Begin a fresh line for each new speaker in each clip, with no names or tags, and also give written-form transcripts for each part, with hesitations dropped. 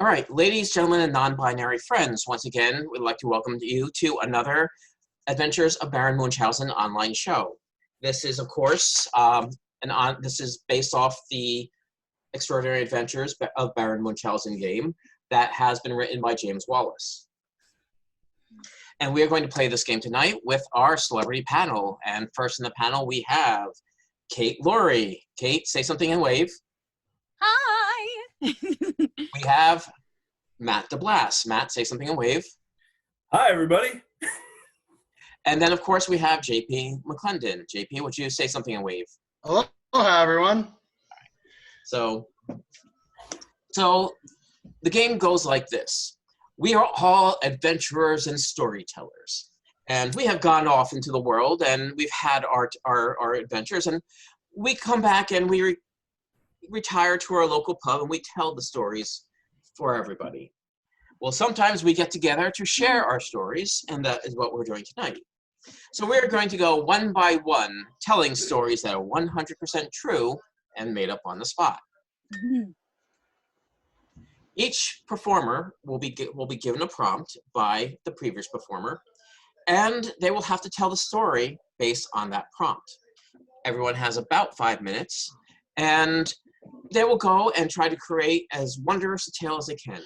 All right, ladies, gentlemen, and non-binary friends, once again, we'd like to welcome you to another Adventures of Baron Munchausen online show. This is, of course, this is based off the Extraordinary Adventures of Baron Munchausen game that has been written by James Wallace. And we are going to play this game tonight with our celebrity panel. And first in the panel, we have Kate Laurie. Kate, say something and wave.
Hi!
We have Matt Deblass. Matt, say something and wave.
Hi, everybody.
And then, of course, we have JP McClendon. JP, would you say something and wave?
Hello, everyone.
So the game goes like this. We are all adventurers and storytellers. And we have gone off into the world and we've had our adventures. And we come back and we retire to our local pub and we tell the stories for everybody. Well, sometimes we get together to share our stories, and that is what we're doing tonight. So we're going to go one by one, telling stories that are 100% true and made up on the spot.
Mm-hmm.
Each performer will be given a prompt by the previous performer, and they will have to tell the story based on that prompt. Everyone has about 5 minutes, and they will go and try to create as wondrous a tale as they can.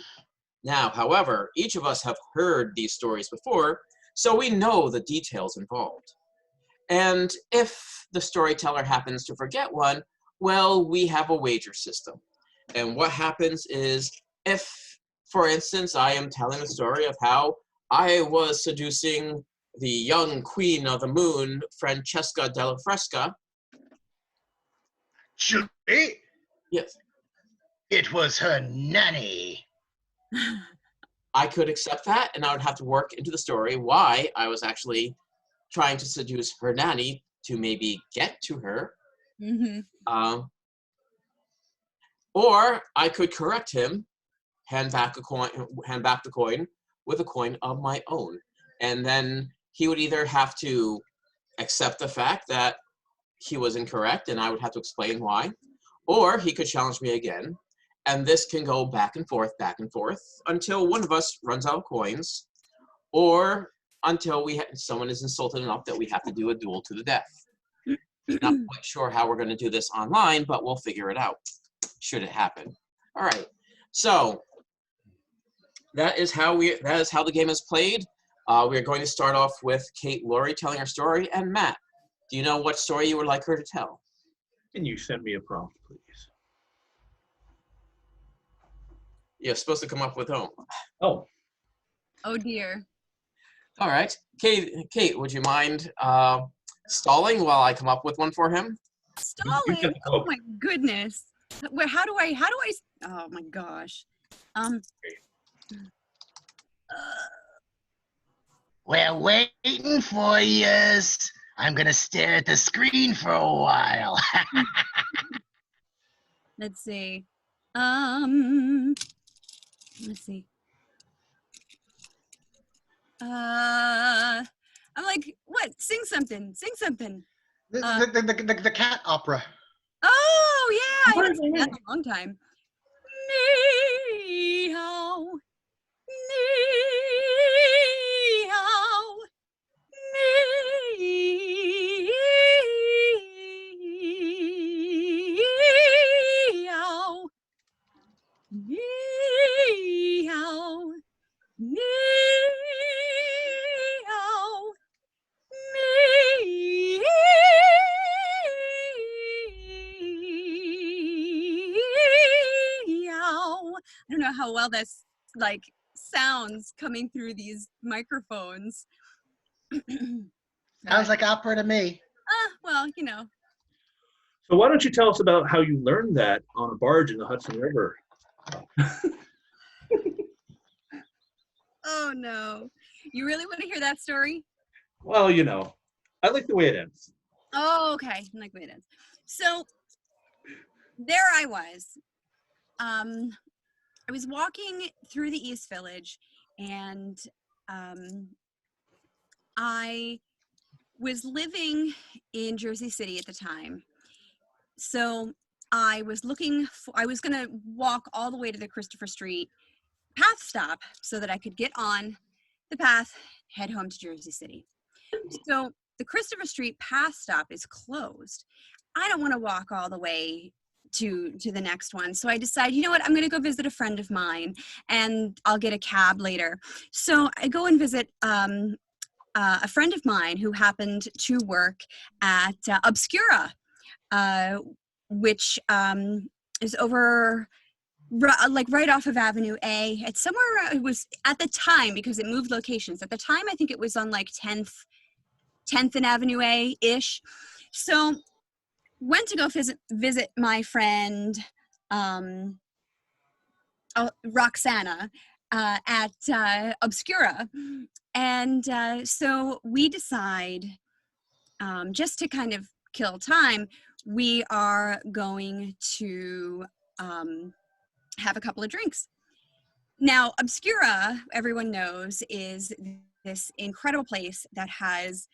Now, however, each of us have heard these stories before, so we know the details involved. And if the storyteller happens to forget one, well, we have a wager system. And what happens is, if, for instance, I am telling the story of how I was seducing the young queen of the moon, Francesca della Fresca.
Julie?
Yes.
It was her nanny.
I could accept that, and I would have to work into the story why I was actually trying to seduce her nanny to maybe get to her.
Mm-hmm.
Or I could correct him, hand back the coin with a coin of my own. And then he would either have to accept the fact that he was incorrect and I would have to explain why, or he could challenge me again. And this can go back and forth, until one of us runs out of coins, or until someone is insulted enough that we have to do a duel to the death. Not quite sure how we're going to do this online, but we'll figure it out, should it happen. All right, so that is how the game is played. We're going to start off with Kate Laurie telling her story, and Matt, do you know what story you would like her to tell?
Can you send me a prompt, please?
You're supposed to come up with home.
Oh.
Oh dear.
All right, Kate, would you mind stalling while I come up with one for him?
Stalling? Oh my goodness. Where? How do I? Oh my gosh.
We're waiting for yous. I'm gonna stare at the screen for a while.
Let's see. Let's see. I'm like, what? Sing something. Sing something.
The cat opera.
Oh yeah, I haven't seen that in a long time. Ni hao, ni hao, ni hao, ni hao, ni hao, ni I don't know how well this sounds coming through these microphones.
Sounds like opera to me.
Well, you know.
So why don't you tell us about how you learned that on a barge in the Hudson River?
Oh no. You really want to hear that story?
Well, you know, I like the way it ends.
Oh, okay. I like the way it ends. So there I was. I was walking through the East Village, and I was living in Jersey City at the time. So I was going to walk all the way to the Christopher Street path stop so that I could get on the path, head home to Jersey City. So the Christopher Street path stop is closed. I don't want to walk all the way to the next one. So I decided, you know what, I'm going to go visit a friend of mine and I'll get a cab later. So I go and visit a friend of mine who happened to work at Obscura, which is over like right off of Avenue A. It's somewhere, it was at the time, because it moved locations. At the time, I think it was on like 10th and Avenue A-ish. So went to go visit my friend Roxana at Obscura. And so we decide, just to kind of kill time, we are going to have a couple of drinks. Now, Obscura, everyone knows, is this incredible place that has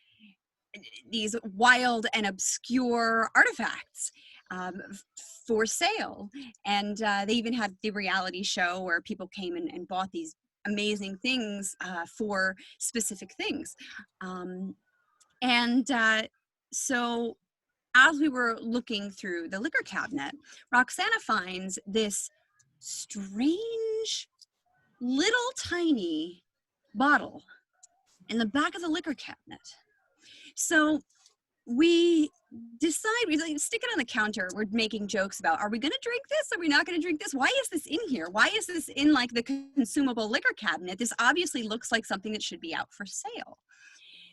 these wild and obscure artifacts for sale. And they even had the reality show where people came and bought these amazing things for specific things. So as we were looking through the liquor cabinet, Roxana finds this strange little tiny bottle in the back of the liquor cabinet. So we decide, we like, stick it on the counter. We're making jokes about, are we going to drink this? Are we not going to drink this? Why is this in here? Why is this in like the consumable liquor cabinet? This obviously looks like something that should be out for sale.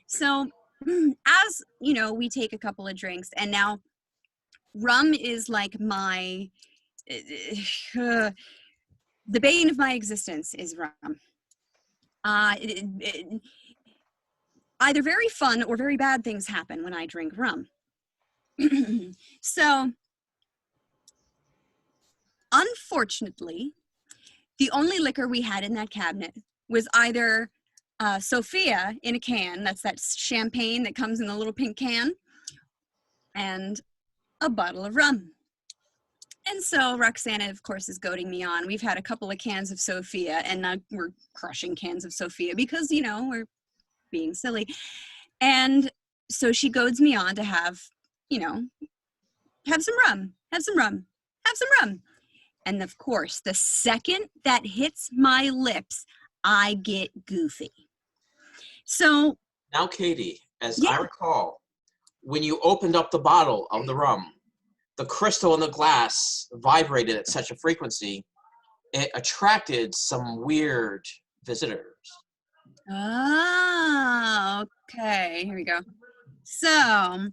So as you know, we take a couple of drinks, and now rum is like my, the bane of my existence is rum. Either very fun or very bad things happen when I drink rum. So, unfortunately, the only liquor we had in that cabinet was either Sophia in a can, that's that champagne that comes in a little pink can, and a bottle of rum. And so Roxana, of course, is goading me on. We've had a couple of cans of Sophia, and we're crushing cans of Sophia because, you know, we're being silly. And so she goads me on to have, you know, have some rum. And of course, the second that hits my lips, I get goofy. So
now, Katie, as
yeah.
I recall, when you opened up the bottle of the rum, the crystal in the glass vibrated at such a frequency, it attracted some weird visitors.
Oh, okay. Here we go. So,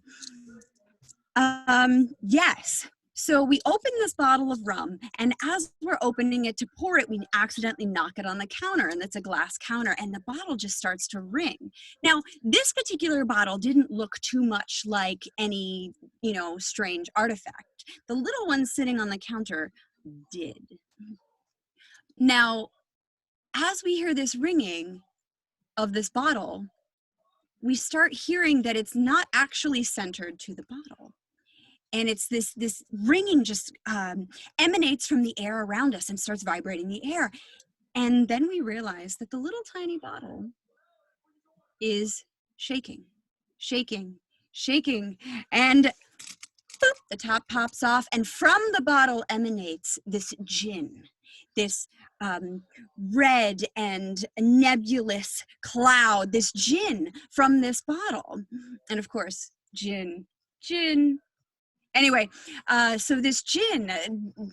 yes. So we open this bottle of rum, and as we're opening it to pour it, we accidentally knock it on the counter, and it's a glass counter, and the bottle just starts to ring. Now, this particular bottle didn't look too much like any, you know, strange artifact. The little one sitting on the counter did. Now, as we hear this ringing of this bottle, we start hearing that it's not actually centered to the bottle. And it's this ringing just emanates from the air around us and starts vibrating the air. And then we realize that the little tiny bottle is shaking. And boop, the top pops off. And from the bottle emanates this gin, this red and nebulous cloud, this gin from this bottle. And of course, gin. Anyway, so this gin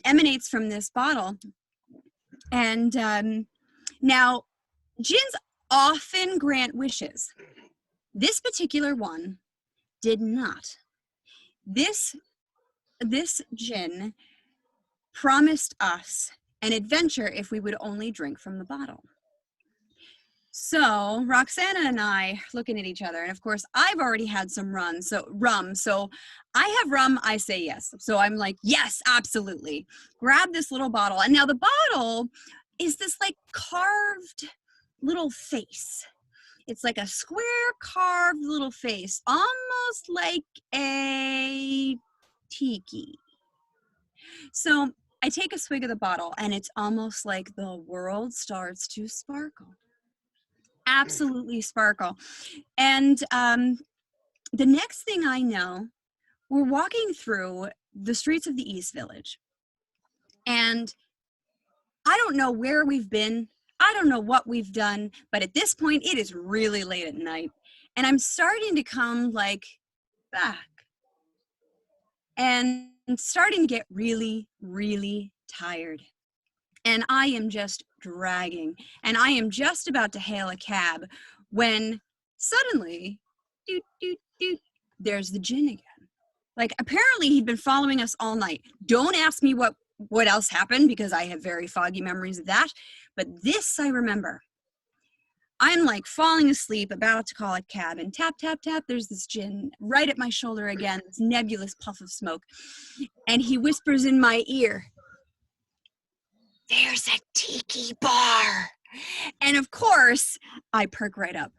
emanates from this bottle. And now, gins often grant wishes. This particular one did not. This gin promised us an adventure if we would only drink from the bottle. So Roxana and I looking at each other, and of course I've already had some rum. So I have rum, I say yes. So I'm like, yes, absolutely. Grab this little bottle. And now the bottle is this like carved little face. It's like a square carved little face, almost like a tiki. So I take a swig of the bottle, and it's almost like the world starts to sparkle. Absolutely sparkle. And the next thing I know, we're walking through the streets of the East Village. And I don't know where we've been. I don't know what we've done. But at this point, it is really late at night. And I'm starting to come like back. And starting to get really, really tired. And I am just dragging. And I am just about to hail a cab when suddenly, doot, doot, doot, there's the djinn again. Like, apparently he'd been following us all night. Don't ask me what else happened, because I have very foggy memories of that. But this I remember. I'm like falling asleep, about to call a cab, and tap, tap, tap, there's this djinn right at my shoulder again, this nebulous puff of smoke. And he whispers in my ear, "There's a tiki bar." And of course, I perk right up.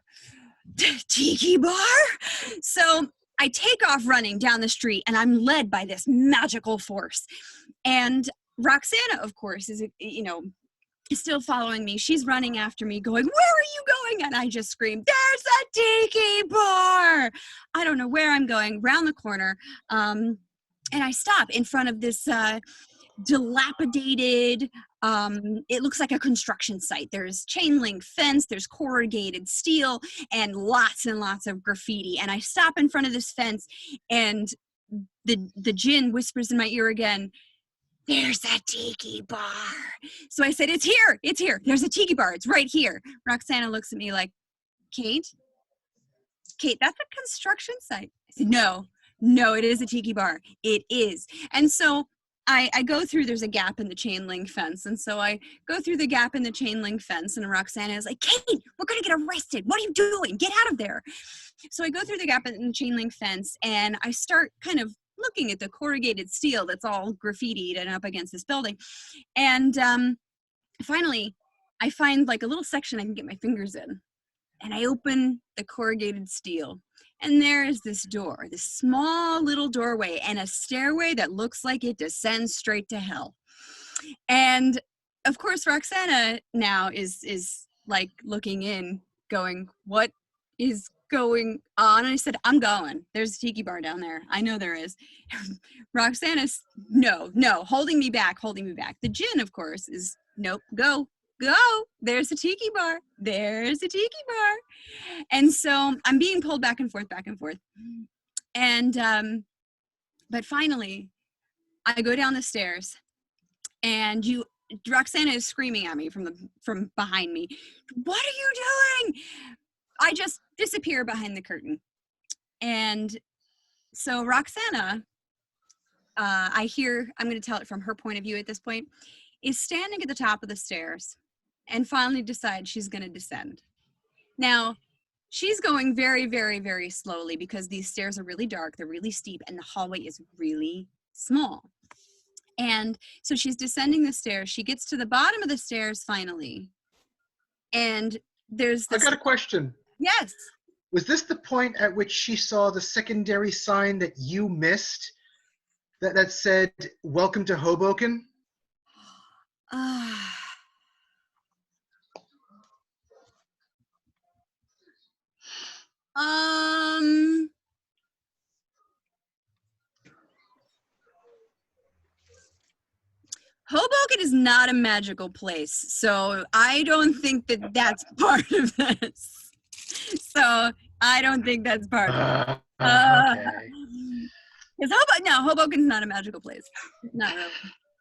Tiki bar? So I take off running down the street, and I'm led by this magical force. And Roxana, of course, is still following me. She's running after me, going, "Where are you going?" And I just scream, "There's a tiki bar!" I don't know where I'm going, round the corner. And I stop in front of this dilapidated, it looks like a construction site. There's chain link fence, there's corrugated steel, and lots of graffiti. And I stop in front of this fence, and the djinn whispers in my ear again, "There's a tiki bar." So I said, it's here. There's a tiki bar. It's right here. Roxana looks at me like, Kate, that's a construction site. I said, no, it is a tiki bar. It is. And so I go through, there's a gap in the chain link fence. And so I go through the gap in the chain link fence, and Roxana is like, "Kate, we're going to get arrested. What are you doing? Get out of there." So I go through the gap in the chain link fence, and I start kind of looking at the corrugated steel that's all graffitied and up against this building. And finally, I find like a little section I can get my fingers in. And I open the corrugated steel. And there is this door, this small little doorway, and a stairway that looks like it descends straight to hell. And of course, Roxana now is like looking in, going, "What is going on?" And I said, "I'm going. There's a tiki bar down there. I know there is." Roxana's, no, holding me back. The djinn, of course, is, "Nope, go. There's a tiki bar. There's a tiki bar." And so I'm being pulled back and forth. And, but finally, I go down the stairs, and Roxana is screaming at me from behind me, "What are you doing?" I just disappear behind the curtain. And so Roxana, I'm going to tell it from her point of view at this point, is standing at the top of the stairs and finally decides she's going to descend. Now, she's going very, very, very slowly, because these stairs are really dark, they're really steep, and the hallway is really small. And so she's descending the stairs. She gets to the bottom of the stairs finally. And there's this...
I got a question.
Yes.
Was this the point at which she saw the secondary sign that you missed that said, "Welcome to Hoboken"?
Hoboken is not a magical place, so I don't think that's part of this. So I don't think that's part of it.
Okay.
Hoboken's not a magical place. Not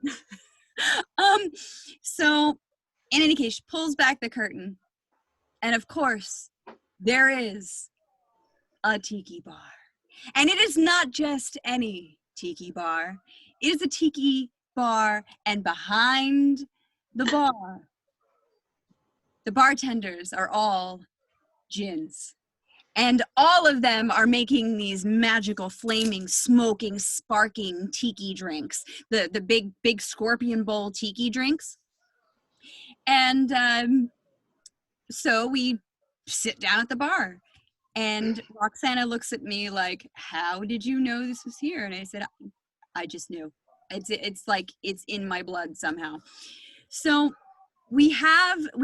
really. So in any case, she pulls back the curtain, and of course, there is a tiki bar. And it is not just any tiki bar. It is a tiki bar, and behind the bar, the bartenders are all djinns. And all of them are making these magical, flaming, smoking, sparking tiki drinks. The big scorpion bowl tiki drinks. And so we sit down at the bar. And Roxana looks at me like, "How did you know this was here?" And I said, I just knew. It's like it's in my blood somehow. So we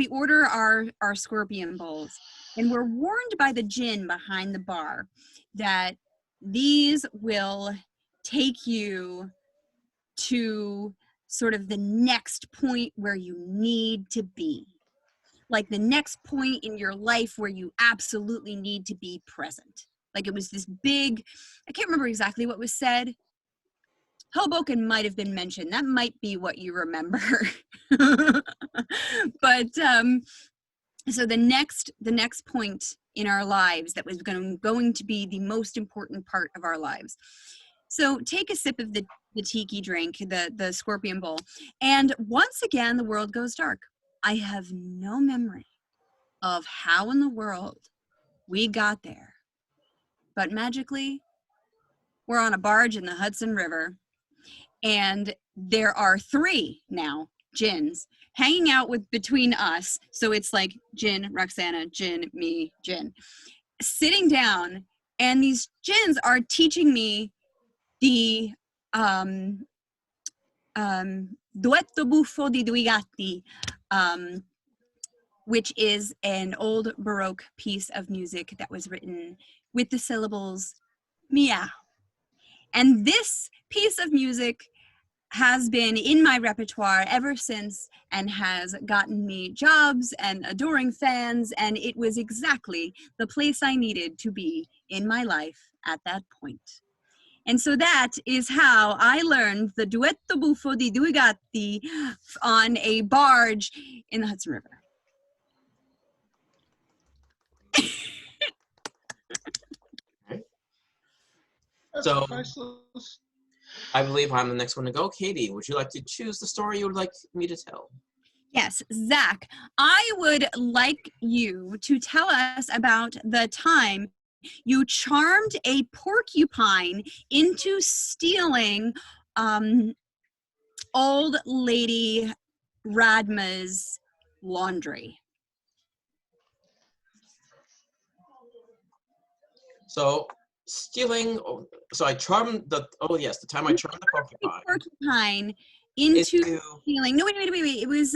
order our scorpion bowls, and we're warned by the djinn behind the bar that these will take you to sort of the next point where you need to be. Like the next point in your life where you absolutely need to be present. Like it was this big, I can't remember exactly what was said. Hoboken might have been mentioned. That might be what you remember. But so the next point in our lives that was going to be the most important part of our lives. So take a sip of the tiki drink, the scorpion bowl, and once again the world goes dark. I have no memory of how in the world we got there, but magically we're on a barge in the Hudson River, and there are 3 now djinns hanging out between us. So it's like Djinn, Roxana, Djinn, me, Djinn, sitting down, and these djinns are teaching me the duetto buffo di due gatti, which is an old Baroque piece of music that was written with the syllables meow. And this piece of music has been in my repertoire ever since and has gotten me jobs and adoring fans, and it was exactly the place I needed to be in my life at that point. And so that is how I learned the duetto buffo di due gatti on a barge in the Hudson River.
So
Priceless.
I believe I'm the next one to go. Katie, would you like to choose the story you would like me to tell?
Yes, Zach, I would like you to tell us about the time you charmed a porcupine into stealing old lady Radma's laundry.
So stealing, so I charmed the time I charmed the
porcupine into stealing. No, wait. It was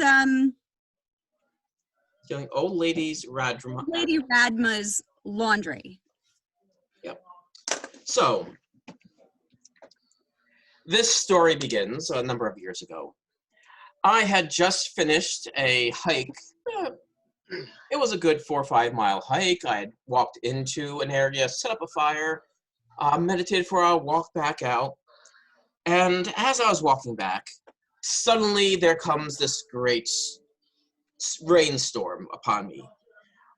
stealing old lady
Radma's laundry.
Yep. So this story begins a number of years ago. I had just finished a hike. It was a good 4 or 5 mile hike. I had walked into an area, set up a fire, meditated for a while, walked back out. And as I was walking back, suddenly there comes this great rainstorm upon me.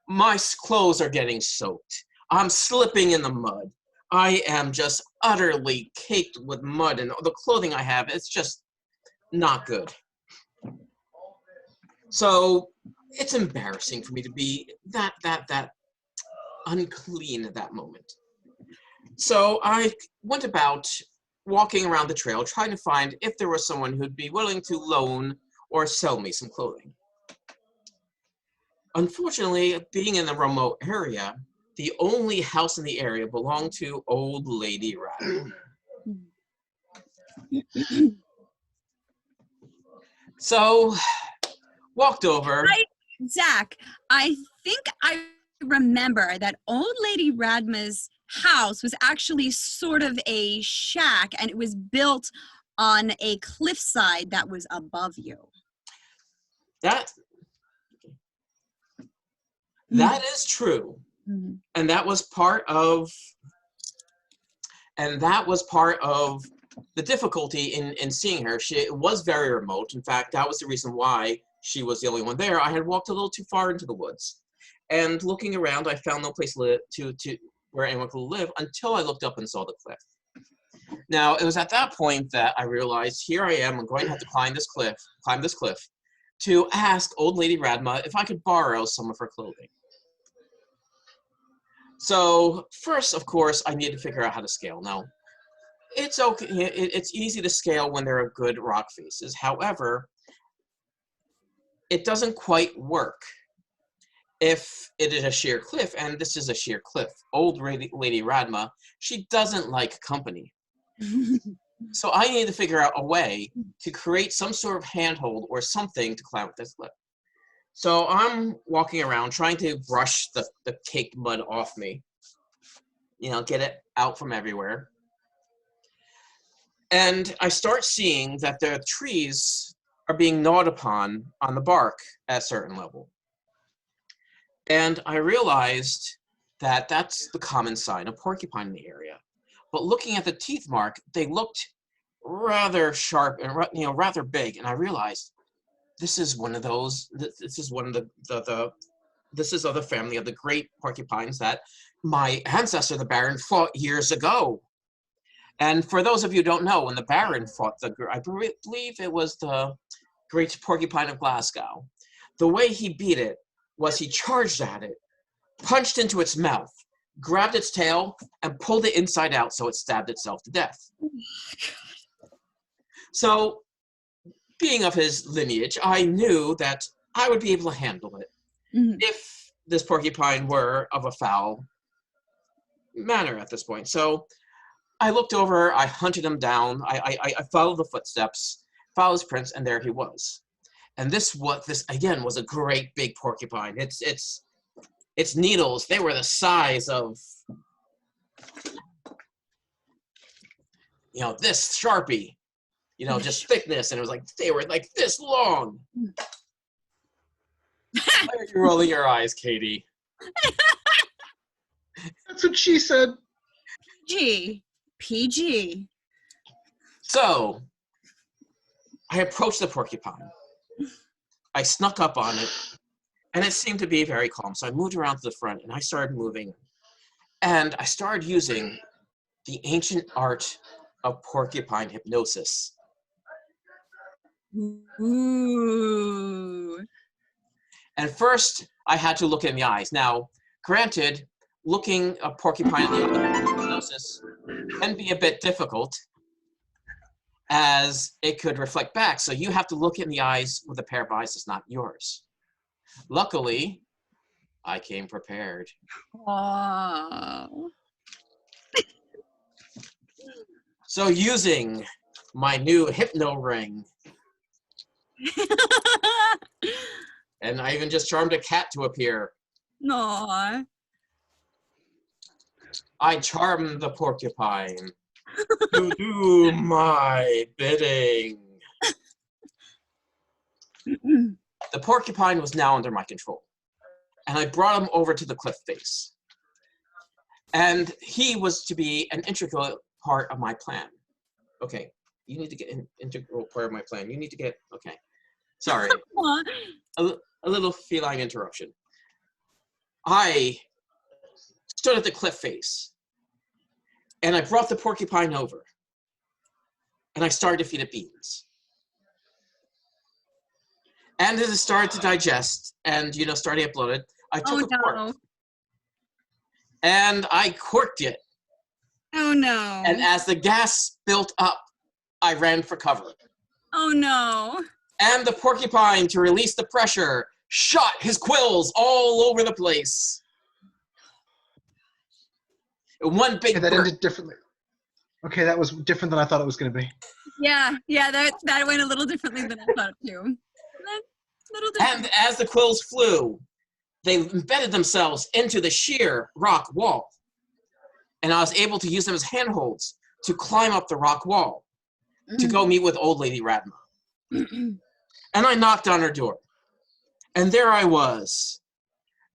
My clothes are getting soaked. I'm slipping in the mud. I am just utterly caked with mud, and the clothing I have, it's just not good. So it's embarrassing for me to be that unclean at that moment. So I went about walking around the trail, trying to find if there was someone who'd be willing to loan or sell me some clothing. Unfortunately, being in a remote area, the only house in the area belonged to old lady Radma. So, walked over.
Zach, I think I remember that old lady Radma's house was actually sort of a shack, and it was built on a cliffside that was above you.
That is true.
Mm-hmm.
And that was part of the difficulty in seeing her. She was very remote. In fact, that was the reason why she was the only one there. I had walked a little too far into the woods, and looking around, I found no place to where anyone could live until I looked up and saw the cliff. Now, it was at that point that I realized, here I am, I'm going to have to climb this cliff to ask old lady Radma if I could borrow some of her clothing. So first, of course, I need to figure out how to scale. Now, it's okay. It's easy to scale when there are good rock faces. However, it doesn't quite work if it is a sheer cliff, and this is a sheer cliff. Old lady Radma, she doesn't like company. So I need to figure out a way to create some sort of handhold or something to climb with this lip. So I'm walking around trying to brush the caked mud off me, get it out from everywhere. And I start seeing that the trees are being gnawed upon on the bark at a certain level. And I realized that that's the common sign of porcupine in the area. But looking at the teeth mark, they looked rather sharp and rather big. And I realized this is one of those. This is one of this is of the family of the great porcupines that my ancestor, the Baron, fought years ago. And for those of you who don't know, when the Baron fought I believe it was the great porcupine of Glasgow, the way he beat it was he charged at it, punched into its mouth, grabbed its tail, and pulled it inside out so it stabbed itself to death. So, being of his lineage, I knew that I would be able to handle it if this porcupine were of a foul manner at this point. So I looked over, I hunted him down, I followed the footsteps, followed his prints, and there he was. And this again was a great big porcupine. Its needles, they were the size of this Sharpie, just thickness, and it was like they were like this long. Why are you rolling your eyes, Katie?
That's what she said.
PG.
So I approached the porcupine. I snuck up on it, and it seemed to be very calm. So I moved around to the front, and I started moving. And I started using the ancient art of porcupine hypnosis.
Ooh.
And first, I had to look in the eyes. Now, granted, looking a porcupine in the eye with hypnosis can be a bit difficult, as it could reflect back. So you have to look in the eyes with a pair of eyes that's not yours. Luckily, I came prepared.
Oh.
So using my new hypno ring, and I even just charmed a cat to appear.
Aw.
I charmed the porcupine to do my bidding. The porcupine was now under my control, and I brought him over to the cliff face. And he was to be an integral part of my plan. Okay, you need to get an integral part of my plan. You need to get, okay. Sorry, a little feline interruption. I stood at the cliff face, and I brought the porcupine over, and I started to feed it beans. And as it started to digest and, started to get bloated, I took a cork, and I corked it.
Oh, no.
And as the gas built up, I ran for cover.
Oh, no.
And the porcupine, to release the pressure, shot his quills all over the place. One big
that ended differently. Okay, that was different than I thought it was going to be.
Yeah, that went a little differently than I thought it too. Little different.
And as the quills flew, they embedded themselves into the sheer rock wall. And I was able to use them as handholds to climb up the rock wall to go meet with old lady Radma. And I knocked on her door. And there I was,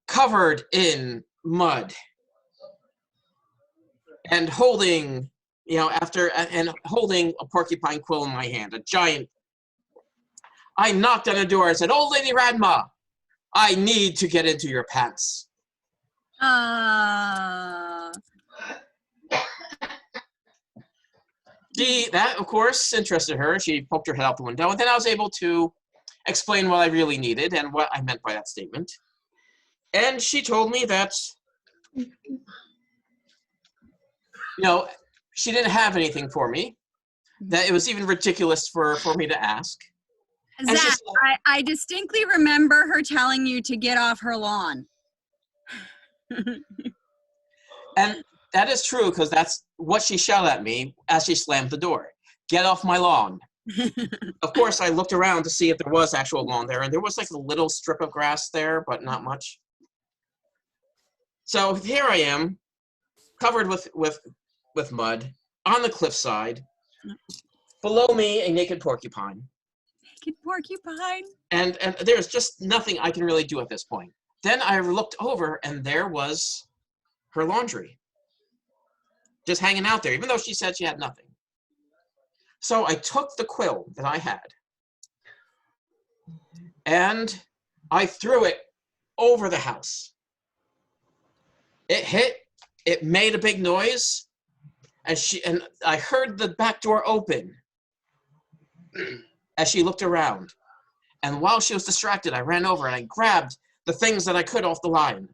covered in mud. And holding, holding a porcupine quill in my hand, a giant. I knocked on the door and said, "Old Lady Radma, I need to get into your pants." That, of course, interested her. She poked her head out the window, and then I was able to explain what I really needed and what I meant by that statement. And she told me that, she didn't have anything for me, that it was even ridiculous for me to ask.
Zach, I distinctly remember her telling you to get off her lawn.
And that is true, because that's what she shouted at me as she slammed the door. get off my lawn. Of course, I looked around to see if there was actual lawn there, and there was like a little strip of grass there, but not much. So here I am, covered with mud, on the cliffside. Below me, a naked porcupine.
Naked porcupine.
And there's just nothing I can really do at this point. Then I looked over, and there was her laundry. Just hanging out there, even though she said she had nothing. So I took the quill that I had, and I threw it over the house. It hit, it made a big noise, and I heard the back door open as she looked around. And while she was distracted, I ran over and I grabbed the things that I could off the line.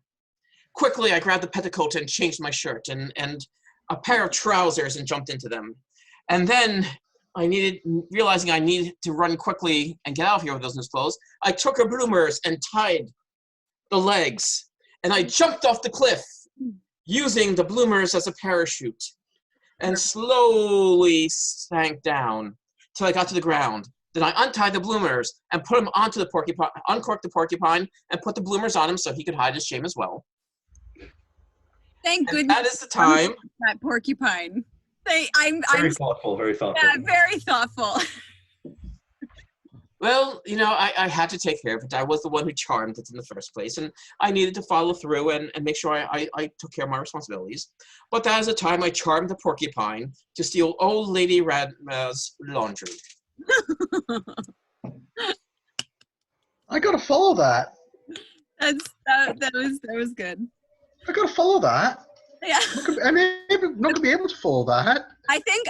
Quickly, I grabbed the petticoat and changed my shirt and a pair of trousers and jumped into them. And then realizing I needed to run quickly and get out of here with those new clothes, I took her bloomers and tied the legs. And I jumped off the cliff using the bloomers as a parachute and slowly sank down till I got to the ground. Then I untied the bloomers and put them onto the porcupine, uncorked the porcupine, and put the bloomers on him so he could hide his shame as well.
Thank
And
goodness.
that is the time.
That porcupine. I'm
Very thoughtful, very thoughtful.
yeah, very thoughtful.
Well, you know, I had to take care of it. I was the one who charmed it in the first place, and I needed to follow through and make sure I took care of my responsibilities. But that is the time I charmed the porcupine to steal old Lady Radma's laundry.
I gotta follow that.
That was good.
I gotta follow that.
Yeah.
I may not gonna be able to follow that.
I think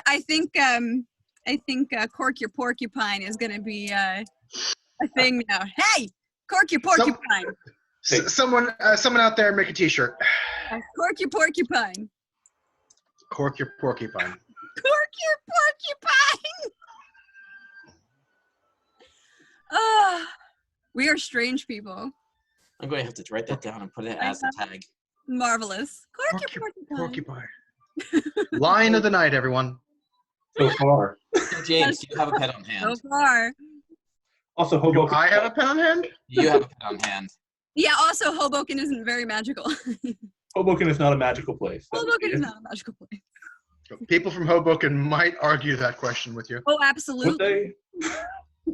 Cork your porcupine is gonna be a thing now. Hey, Cork your porcupine.
Someone out there make a T-shirt.
Cork your porcupine.
Cork your porcupine.
Cork your porcupine. Oh, we are strange people.
I'm going to have to write that down and put it as a tag.
Marvelous. Cork your porcupine.
Line of the night, everyone.
So far.
So James, do you have a pen on hand?
So far.
Also,
Do
Hoboken.
I have a pen on hand?
You have a pen on hand.
Yeah, also Hoboken isn't very magical.
Hoboken is not a magical place.
Hoboken is not a magical place.
People from Hoboken might argue that question with you.
Oh,
Would
absolutely.
they?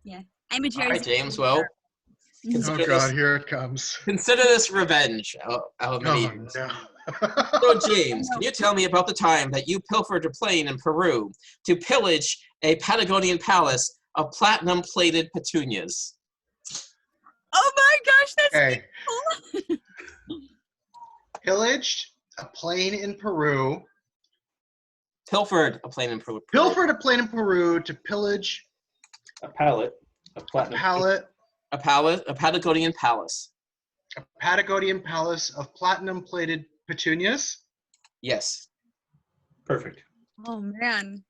Yeah. I'm a Jersey.
All right, James, well,
Oh
consider
God,
this,
here it comes.
consider this revenge.
Oh no.
So, James, can you tell me about the time that you pilfered a plane in Peru to pillage a Patagonian palace of platinum-plated petunias?
Oh my gosh, that's
Okay.
cool.
Pillaged a plane in Peru.
Pilfered a plane in Peru.
Pilfered a plane in Peru to pillage
A pallet of
a
platinum.
A Patagonian palace.
a Patagonian palace of platinum-plated petunias.
Yes.
Perfect.
Oh man.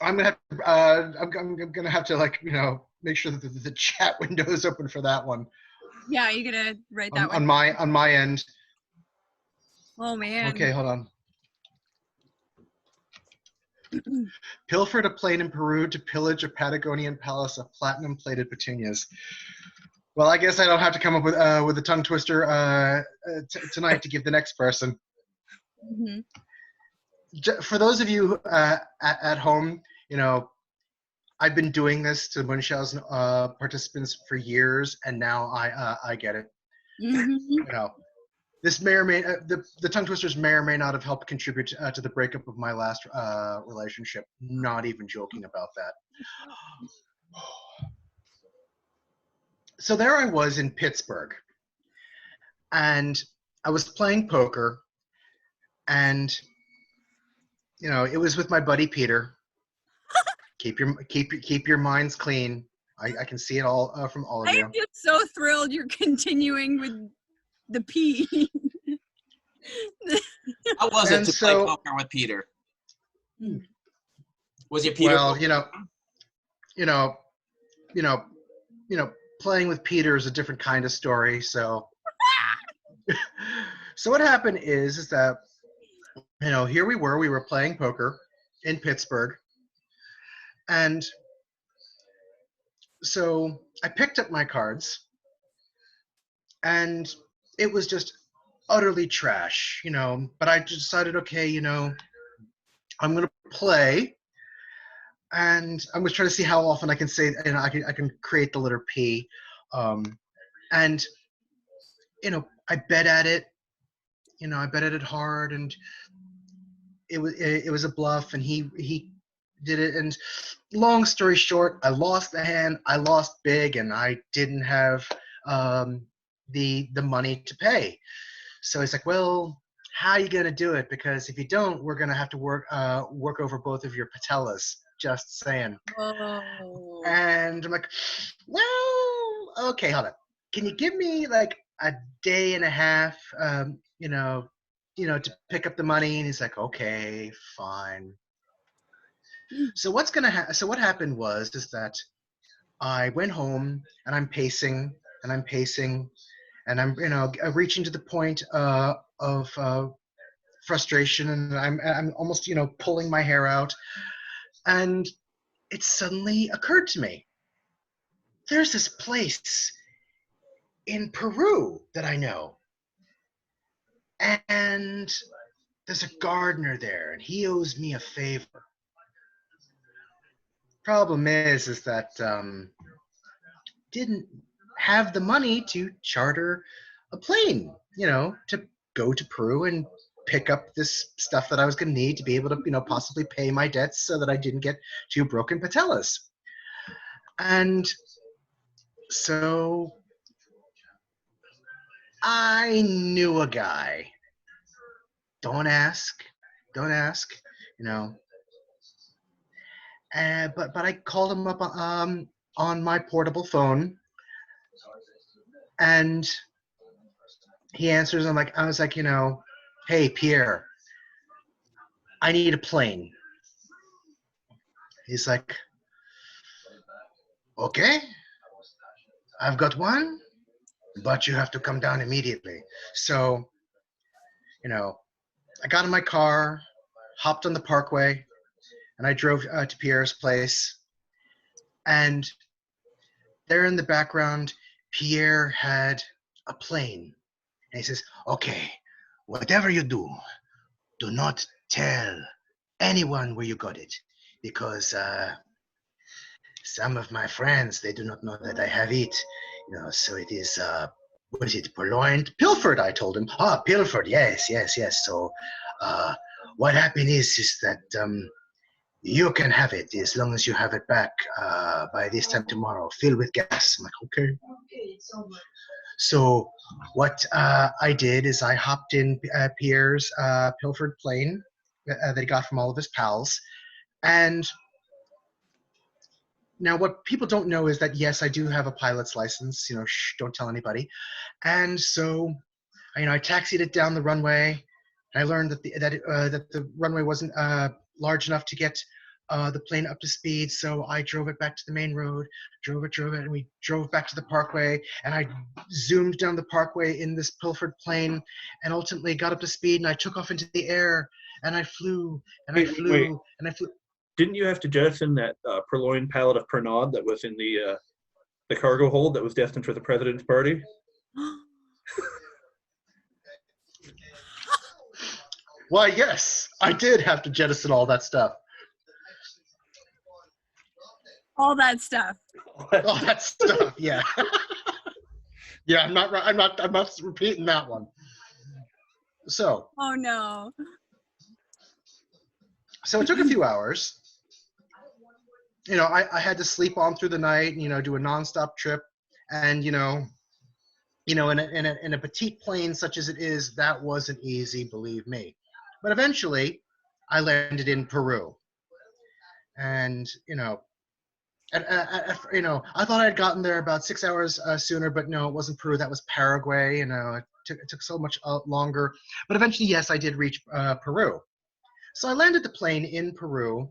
I'm gonna have to make sure that the chat window is open for that one
Yeah, you're gonna write that
on
one.
my end.
Oh man.
Okay, hold on. Pilfered a plane in Peru to pillage a Patagonian palace of platinum-plated petunias. Well, I guess I don't have to come up with a tongue twister tonight to give the next person.
Mhm.
For those of you at home, I've been doing this to Munchausen participants for years, and now I get it.
Mhm.
This may or may the tongue twisters may or may not have helped contribute to the breakup of my last relationship. Not even joking about that. So there I was in Pittsburgh, and I was playing poker, and it was with my buddy Peter. Keep your minds clean. I can see it all from all of
I
you.
am just so thrilled you're continuing with the P.
How was it
And
to play poker with Peter? Was your Peter?
Well, playing with Peter is a different kind of story. So, so what happened is that here we were playing poker in Pittsburgh. And so I picked up my cards, and it was just utterly trash, but I decided, okay, I'm going to play, and I'm going to try to see how often I can say, I can create the letter P. And, I bet at it, I bet at it hard, and it was a bluff, and he did it. And long story short, I lost the hand. I lost big, and I didn't have the money to pay. So he's like, well, how are you going to do it? Because if you don't, we're going to have to work over both of your patellas. Just saying.
Oh.
And I'm like, well, okay, hold on. Can you give me like a day and a half, to pick up the money? And he's like, okay, fine. So what happened was that I went home, and I'm pacing, and I'm reaching to the point of frustration, and I'm almost pulling my hair out, and it suddenly occurred to me, there's this place in Peru that I know, and there's a gardener there, and he owes me a favor. Problem is that didn't have the money to charter a plane, to go to Peru and pick up this stuff that I was going to need to be able to, possibly pay my debts so that I didn't get two broken patellas. And so I knew a guy. Don't ask, but I called him up on my portable phone, and he answers. I was like, hey, Pierre, I need a plane. He's like, okay, I've got one, but you have to come down immediately. So, I got in my car, hopped on the parkway, and I drove to Pierre's place. And there in the background, Pierre had a plane. And he says, okay, whatever you do, do not tell anyone where you got it, because some of my friends, they do not know that I have it. So it is, what is it, purloined? Pilfered, I told him. Ah, pilfered, yes. So what happened is that you can have it as long as you have it back by this time tomorrow, filled with gas. I'm like, okay. So what I did is I hopped in Pierre's pilfered plane that he got from all of his pals. And now what people don't know is that, yes, I do have a pilot's license, shh, don't tell anybody. And so, I taxied it down the runway. And I learned that the runway wasn't large enough to get the plane up to speed. So I drove it back to the main road, drove it, and we drove back to the parkway. And I zoomed down the parkway in this pilfered plane, and ultimately got up to speed. And I took off into the air, and I flew, and I flew, and I flew.
Didn't you have to jettison that purloined pallet of Pernod that was in the cargo hold that was destined for the president's party?
Why, yes, I did have to jettison all that stuff.
All that stuff.
All that stuff, yeah. Yeah, I'm not repeating that one. So.
Oh no.
So it took a few hours. I had to sleep on through the night, do a nonstop trip, and in a petite plane such as it is, that wasn't easy, believe me. But eventually, I landed in Peru, and I thought I'd gotten there about 6 hours sooner, but no, it wasn't Peru. That was Paraguay. It took so much longer. But eventually, yes, I did reach Peru. So I landed the plane in Peru,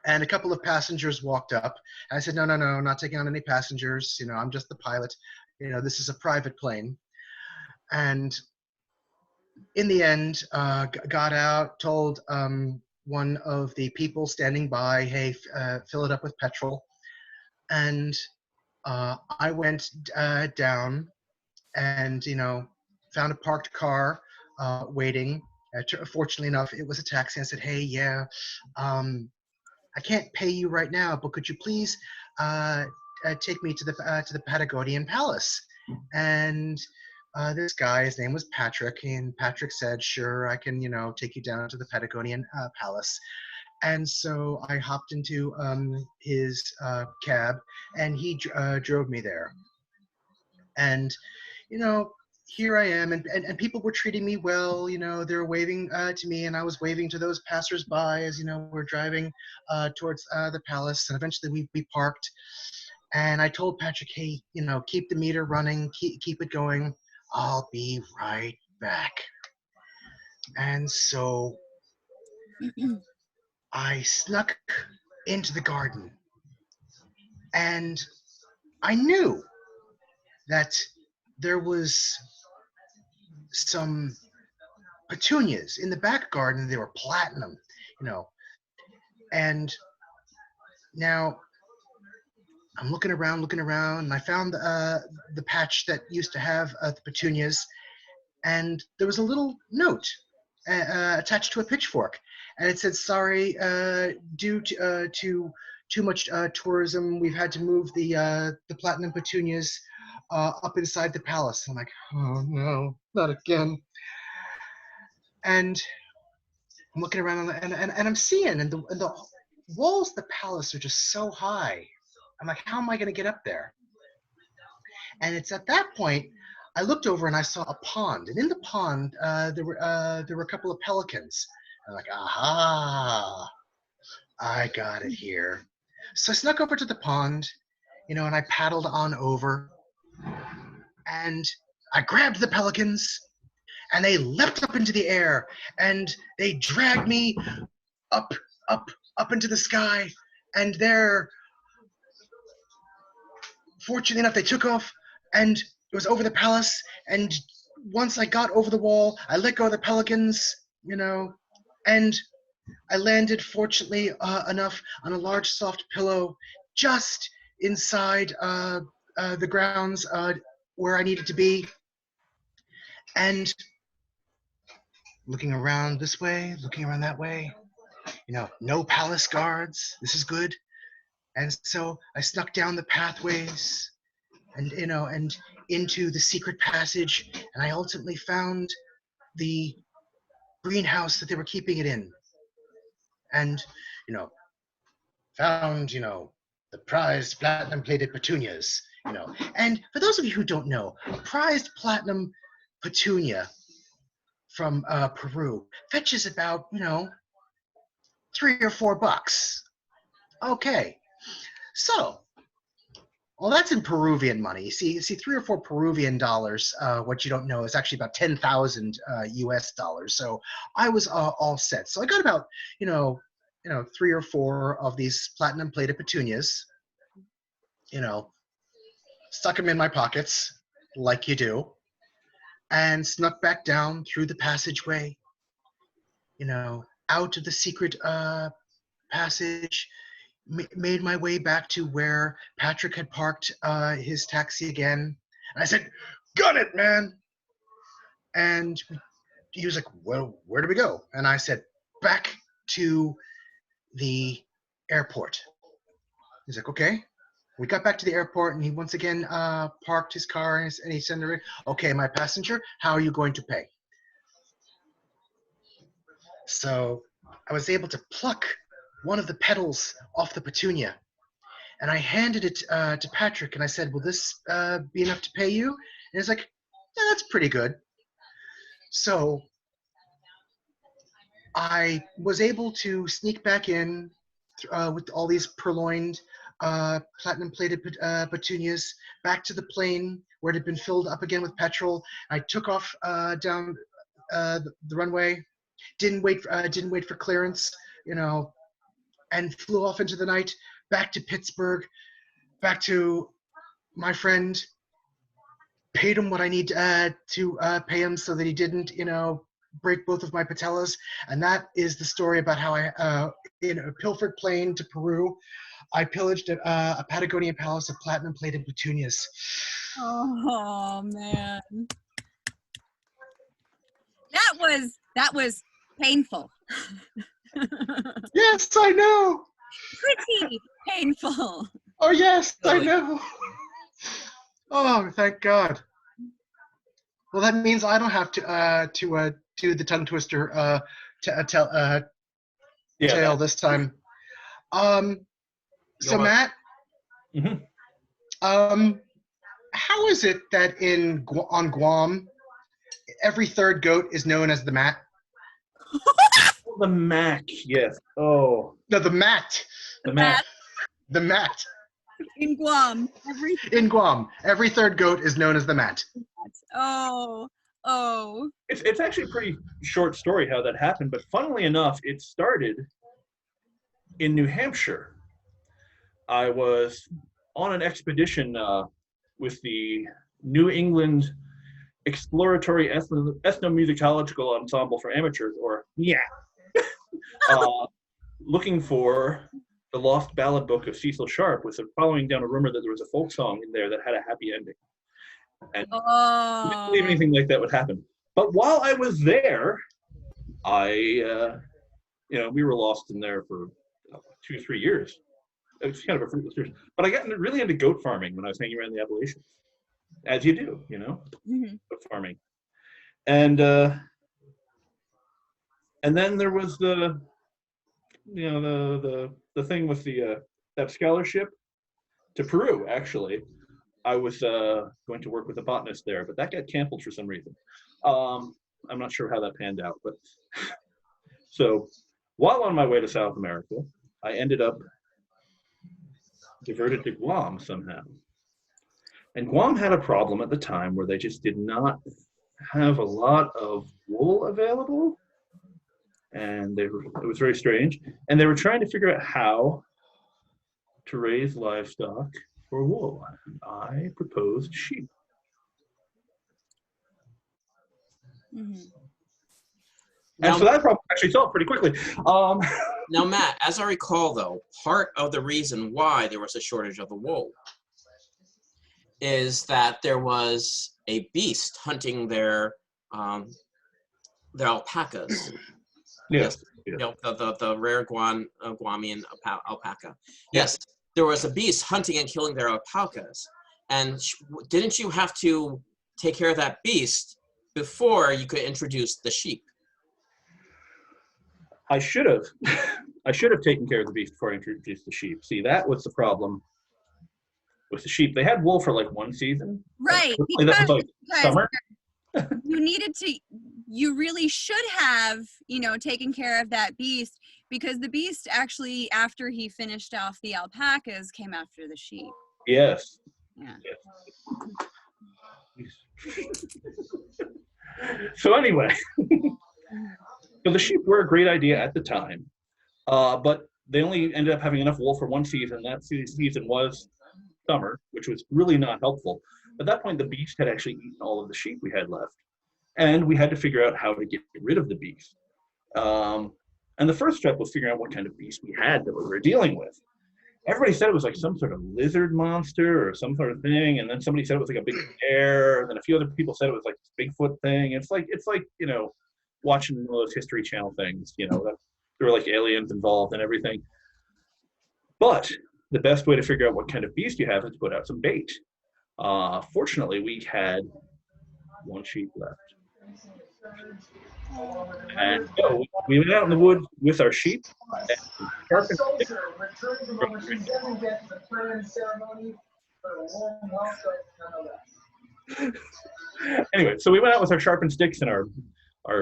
and a couple of passengers walked up. I said, no, not taking on any passengers. I'm just the pilot. This is a private plane. And in the end, got out, told one of the people standing by, hey, fill it up with petrol. And I went down and, found a parked car waiting. Fortunately enough, it was a taxi. I said, hey, yeah, I can't pay you right now, but could you please take me to the Patagonian Palace? And this guy, his name was Patrick, and Patrick said, sure, I can, take you down to the Patagonian Palace. And so I hopped into his cab, and he drove me there. And, here I am, and people were treating me well. They were waving to me, and I was waving to those passersby as, we're driving towards the palace. And eventually we parked, and I told Patrick, hey, keep the meter running, keep it going. I'll be right back. And so I snuck into the garden, and I knew that there was some petunias in the back garden. They were platinum, and now I'm looking around, and I found the patch that used to have the petunias, and there was a little note attached to a pitchfork, and it said, sorry, due to too much tourism, we've had to move the platinum petunias up inside the palace. I'm like, oh no, not again. And I'm looking around, and I'm seeing, and the walls of the palace are just so high. I'm like, how am I going to get up there? And it's at that point I looked over and I saw a pond, and in the pond there were a couple of pelicans. I'm like, aha, I got it here. So I snuck over to the pond, and I paddled on over, and I grabbed the pelicans, and they leapt up into the air, and they dragged me up into the sky, and there, fortunately enough, they took off, and it was over the palace. And once I got over the wall, I let go of the pelicans, and I landed, fortunately enough, on a large soft pillow just inside the grounds where I needed to be. And looking around this way, looking around that way, no palace guards. This is good. And so I snuck down the pathways and into the secret passage, and I ultimately found the greenhouse that they were keeping it in, and found the prized platinum plated petunias. And for those of you who don't know, a prized platinum petunia from Peru fetches about $3 or $4. Okay, so, well, that's in Peruvian money. You see, 3 or 4 Peruvian dollars. What you don't know is actually about 10,000 US dollars. So I was all set. So I got about 3 or 4 of these platinum plated petunias. Stuck them in my pockets like you do, and snuck back down through the passageway. Out of the secret passage. Made my way back to where Patrick had parked his taxi again. And I said, got it, man. And he was like, well, where do we go? And I said, back to the airport. He's like, okay. We got back to the airport, and he once again parked his car, and he said, okay, my passenger, how are you going to pay? So I was able to pluck one of the petals off the petunia, and I handed it to Patrick, and I said, will this be enough to pay you? And he's like, yeah, that's pretty good. So I was able to sneak back in with all these purloined platinum plated petunias back to the plane where it had been filled up again with petrol. I took off down the runway, didn't wait for clearance, and flew off into the night, back to Pittsburgh, back to my friend paid him what I need to pay him so that he didn't, break both of my patellas. And that is the story about how I, in a pilfered plane to Peru, I pillaged a Patagonian palace of platinum-plated petunias.
Oh man, that was painful.
Yes, I know.
Pretty painful.
Oh yes, I
Really?
know. Oh, thank God. Well, that means I don't have to do the tongue twister tale this time. So Matt,
Mhm.
how is it that on Guam, every third goat is known as the Matt?
The Mac, yes. Oh,
No, the Matt.
the Mac.
The Matt.
In Guam,
In Guam, every third goat is known as the Matt.
oh.
It's actually a pretty short story how that happened, but funnily enough, it started in New Hampshire. I was on an expedition with the New England Exploratory Ethnomusicological Ensemble for Amateurs, or NEA, looking for the Lost Ballad Book of Cecil Sharp, with following down a rumor that there was a folk song in there that had a happy ending. And I didn't believe anything like that would happen. But while I was there, we were lost in there for 2 or 3 years. It was kind of a fruitless year. But I got really into goat farming when I was hanging around the Appalachians, as you do, goat farming. And then there was the thing with that scholarship to Peru. Actually, I was going to work with a botanist there, but that got canceled for some reason. I'm not sure how that panned out, but so while on my way to South America, I ended up diverted to Guam somehow. And Guam had a problem at the time where they just did not have a lot of wool available. And it was very strange. And they were trying to figure out how to raise livestock for wool. I proposed sheep. And so that problem actually solved pretty quickly.
Now, Matt, as I recall, though, part of the reason why there was a shortage of the wool is that there was a beast hunting their alpacas.
Yes.
The rare Guamian alpaca. Yes, there was a beast hunting and killing their alpacas. And didn't you have to take care of that beast before you could introduce the sheep?
I should have. I should have taken care of the beast before I introduced the sheep. See, that was the problem with the sheep. They had wool for like 1 season.
Right.
That was like summer.
You really should have, taken care of that beast, because the beast actually, after he finished off the alpacas, came after the sheep.
Yes.
Yeah.
Yes. So anyway, so the sheep were a great idea at the time, but they only ended up having enough wool for 1 season. That season was summer, which was really not helpful. At that point, the beast had actually eaten all of the sheep we had left, and we had to figure out how to get rid of the beast. And the first step was figuring out what kind of beast we had that we were dealing with. Everybody said it was like some sort of lizard monster or some sort of thing, and then somebody said it was like a big bear, and then a few other people said it was like this Bigfoot thing. It's like watching one of those History Channel things. That there were like aliens involved and everything. But the best way to figure out what kind of beast you have is to put out some bait. Fortunately, we had 1 sheep left. And so we went out in the woods with our sheep. Anyway, so we went out with our sharpened sticks and our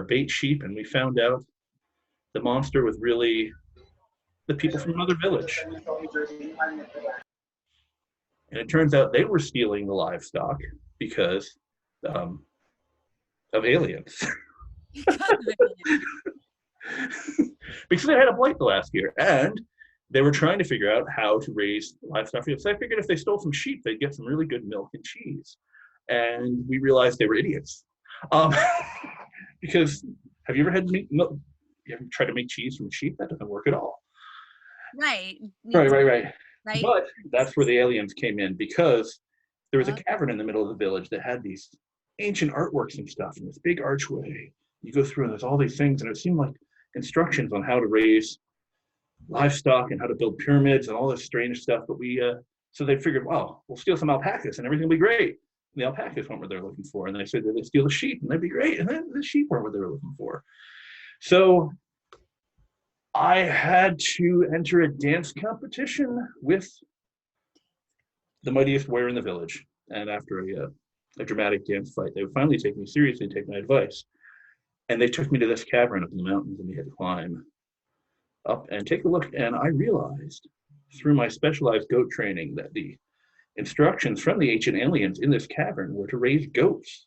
bait sheep, and we found out the monster was really the people from another village. And it turns out they were stealing the livestock because of aliens. Because they had a blight the last year, and they were trying to figure out how to raise livestock. So I figured if they stole some sheep, they'd get some really good milk and cheese. and we realized they were idiots. Because have you ever had meat? No, you ever tried to make cheese from sheep? That doesn't work at all.
Right.
Right.
Right.
But that's where the aliens came in, because there was a cavern in the middle of the village that had these ancient artworks and stuff, and this big archway. You go through and there's all these things, and it seemed like instructions on how to raise livestock and how to build pyramids and all this strange stuff. But so they figured, wow, we'll steal some alpacas and everything will be great. And the alpacas weren't what they're looking for. And they said they'd steal the sheep and they'd be great. And then the sheep weren't what they were looking for. So I had to enter a dance competition with the mightiest warrior in the village. And after a dramatic dance fight, they would finally take me seriously and take my advice. And they took me to this cavern up in the mountains, and we had to climb up and take a look. And I realized through my specialized goat training that the instructions from the ancient aliens in this cavern were to raise goats.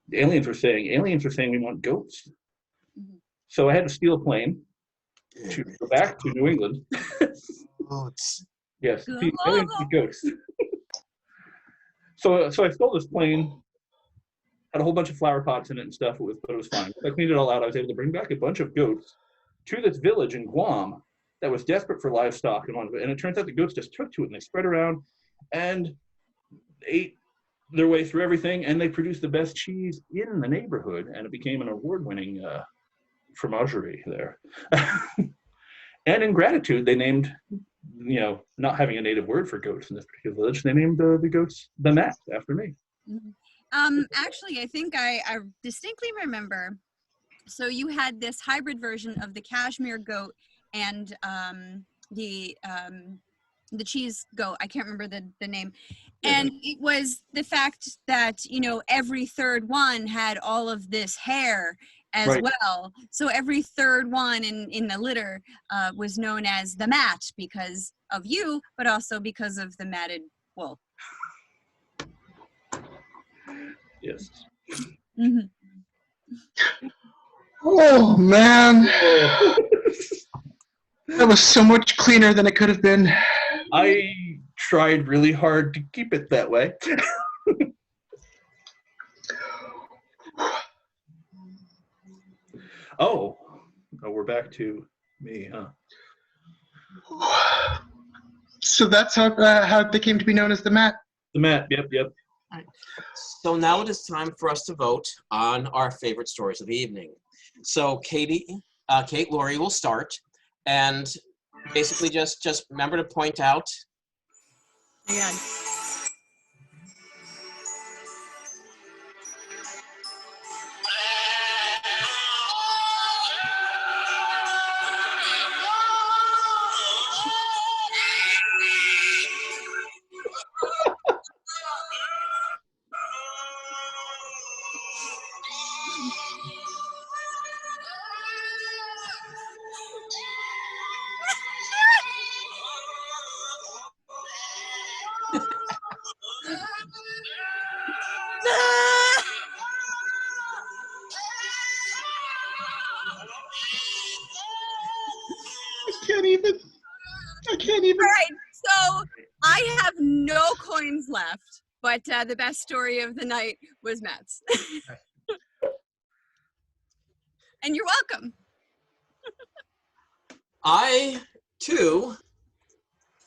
The aliens were saying we want goats. Mm-hmm. So I had to steal a plane to go back to New England.
Goats.
Yes, the aliens eat goats. So I stole this plane, had a whole bunch of flower pots in it and stuff, but it was fine. I cleaned it all out. I was able to bring back a bunch of goats to this village in Guam that was desperate for livestock. And it turns out the goats just took to it, and they spread around and ate their way through everything, and they produced the best cheese in the neighborhood, and it became an award-winning fromagerie there. And in gratitude, they named, not having a native word for goats in this particular village, they named the goats the Matt after me.
Actually, I think I distinctly remember. So you had this hybrid version of the cashmere goat and the cheese goat. I can't remember the name. And it was the fact that, every third one had all of this hair as well. So every third one in the litter was known as the Matt because of you, but also because of the matted wool.
Yes.
Mm-hmm.
Oh, man. That was so much cleaner than it could have been.
I tried really hard to keep it that way. Oh, we're back to me, huh?
So that's how they came to be known as the Matt.
The Matt, yep.
So now it is time for us to vote on our favorite stories of the evening. So Kate Laurie will start, and basically just remember to point out.
Yeah.
I can't even.
All right, so I have no coins left, but the best story of the night was Matt's. And you're welcome.
I, too,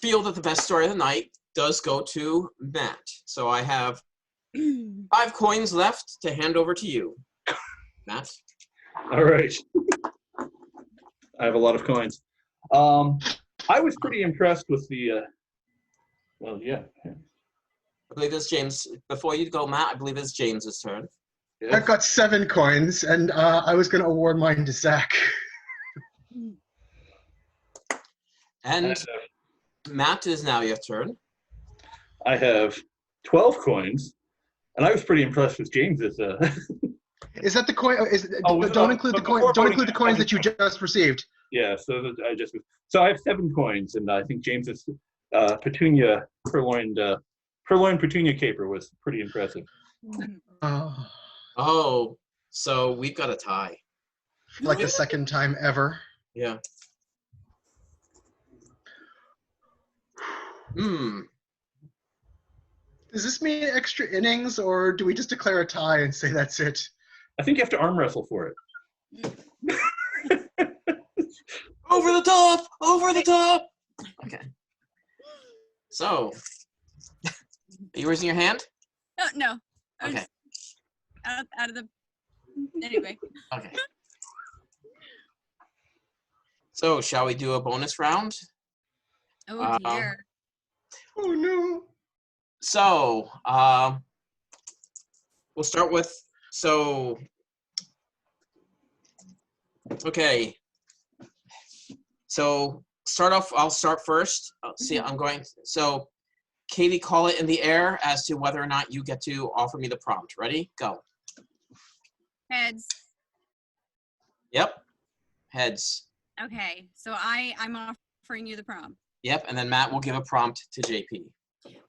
feel that the best story of the night does go to Matt. So I have 5 coins left to hand over to you, Matt.
All right. I have a lot of coins. I was pretty impressed with the,
I believe it's James. Before you go, Matt, I believe it's James's turn.
Yeah.
I've got 7 coins, and I was going to award mine to Zach.
And Matt, is now your turn.
I have 12 coins, and I was pretty impressed with James's.
Is that the coin? Don't include the coin. Don't include the coins that you just received.
Yeah, so I have 7 coins, and I think James's petunia purloined petunia caper was pretty impressive.
Oh, so we've got a tie.
Like the second time ever.
Yeah.
Does this mean extra innings, or do we just declare a tie and say that's it?
I think you have to arm wrestle for it.
Over the top! Over the top! Okay. So, are you raising your hand?
Oh, no. I was
Okay.
out of the... Anyway.
Okay. So, shall we do a bonus round?
Oh, dear.
Oh no.
So, we'll start with, okay. So, I'll start first. See, so, Katie, call it in the air as to whether or not you get to offer me the prompt. Ready? Go.
Heads.
Yep. Heads.
Okay, so I'm offering you the prompt.
Yep, and then Matt will give a prompt to JP.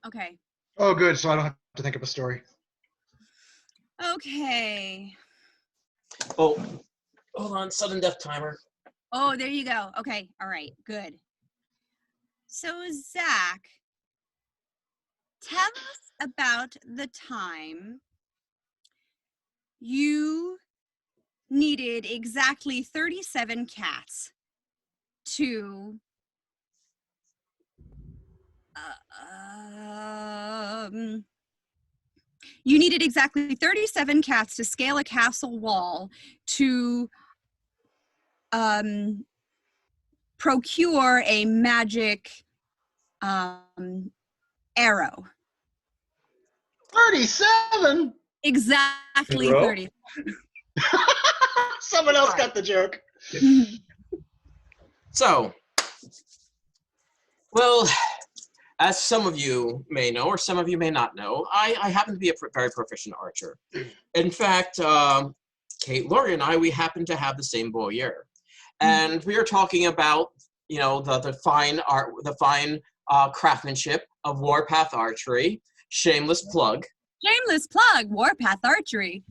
Okay.
Oh, good. So I don't have to think of a story.
Okay.
Oh, hold on. Sudden death timer.
Oh, there you go. Okay, all right, good. So, Zach, tell us about the time you needed exactly 37 cats to you needed exactly 37 cats to scale a castle wall to procure a magic arrow.
37?
Exactly
Bro?
30.
Someone else got the joke.
So, well, as some of you may know, or some of you may not know, I happen to be a very proficient archer. In fact, Kate, Lori, and we happen to have the same bow year, and we are talking about, you know, the fine art, the fine craftsmanship of Warpath Archery. Shameless plug.
Shameless plug, Warpath Archery.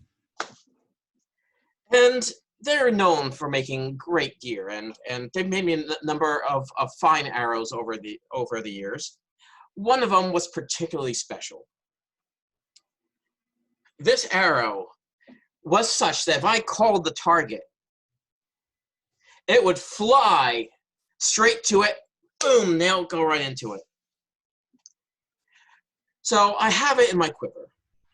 And they're known for making great gear, and they've made me a number of fine arrows over the years. One of them was particularly special. This arrow was such that if I called the target, it would fly straight to it, boom, nail, go right into it. So I have it in my quiver.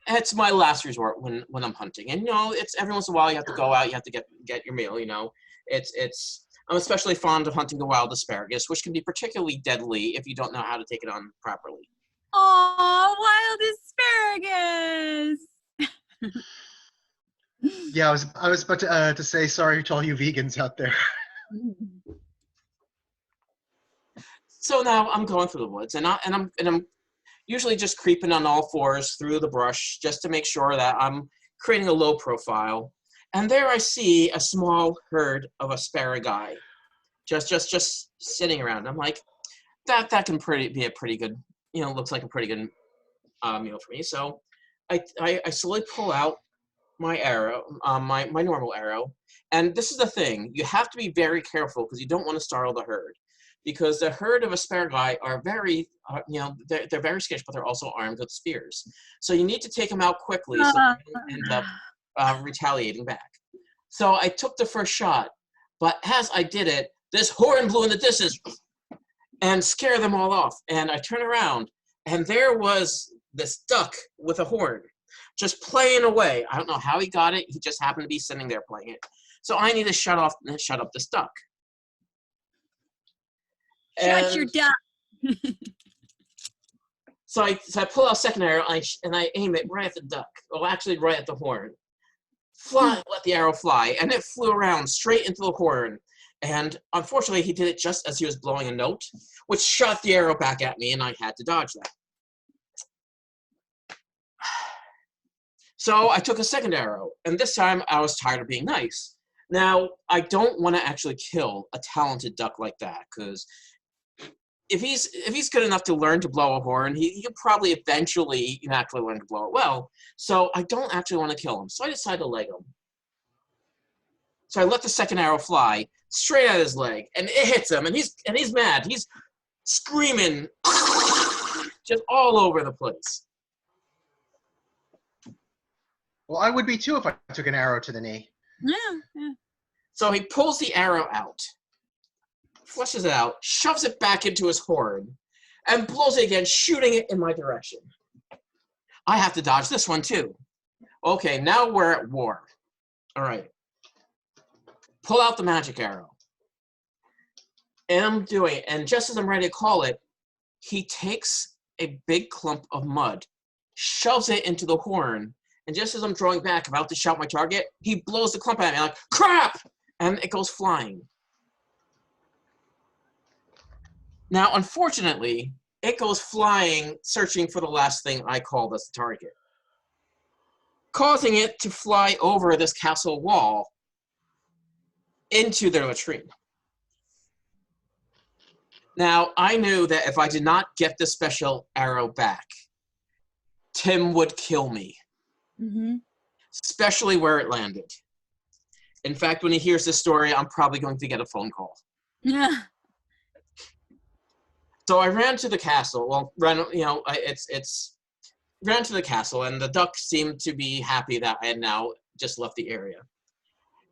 It's my last resort when I'm hunting, and you know, it's every once in a while you have to go out, you have to get your meal. You know, I'm especially fond of hunting the wild asparagus, which can be particularly deadly if you don't know how to take it on properly.
Oh, wild asparagus!
Yeah, I was about to say sorry to all you vegans out there.
So now I'm going through the woods, and I'm usually just creeping on all fours through the brush just to make sure that I'm creating a low profile. And there I see a small herd of asparagus just sitting around. I'm like, that can be a pretty good, you know, looks like a pretty good meal for me. So I slowly pull out my arrow, my normal arrow. And this is the thing, you have to be very careful because you don't want to startle the herd. Because the herd of asparagus are very, you know, they're very skittish, but they're also armed with spears. So you need to take them out quickly so they don't end up retaliating back. So I took the first shot, but as I did it, this horn blew in the distance and scared them all off. And I turn around, and there was this duck with a horn just playing away. I don't know how he got it. He just happened to be sitting there playing it. So I need to shut up this duck.
Shut your duck.
So I pull out a second arrow and I aim it right at the duck. Well, actually, right at the horn. Let the arrow fly, and it flew around straight into the horn. And unfortunately, he did it just as he was blowing a note, which shot the arrow back at me, and I had to dodge that. So I took a second arrow, and this time I was tired of being nice. Now, I don't want to actually kill a talented duck like that, because if he's good enough to learn to blow a horn, he could probably eventually naturally learn to blow it well. So I don't actually want to kill him. So I decided to leg him. So I let the second arrow fly straight at his leg, and it hits him, and he's mad. He's screaming just all over the place.
Well, I would be too if I took an arrow to the knee.
Yeah.
So he pulls the arrow out, flushes it out, shoves it back into his horn, and blows it again, shooting it in my direction. I have to dodge this one too. Okay, now we're at war. All right. Pull out the magic arrow. And I'm doing it, and just as I'm ready to call it, he takes a big clump of mud, shoves it into the horn, and just as I'm drawing back, about to shout my target, he blows the clump at me, like, crap! And it goes flying. Now, unfortunately, it goes flying, searching for the last thing I called as the target, causing it to fly over this castle wall into their latrine. Now, I knew that if I did not get the special arrow back, Tim would kill me, especially where it landed. In fact, when he hears this story, I'm probably going to get a phone call.
Yeah.
So I ran to the castle. Well, ran to the castle, and the duck seemed to be happy that I had now just left the area.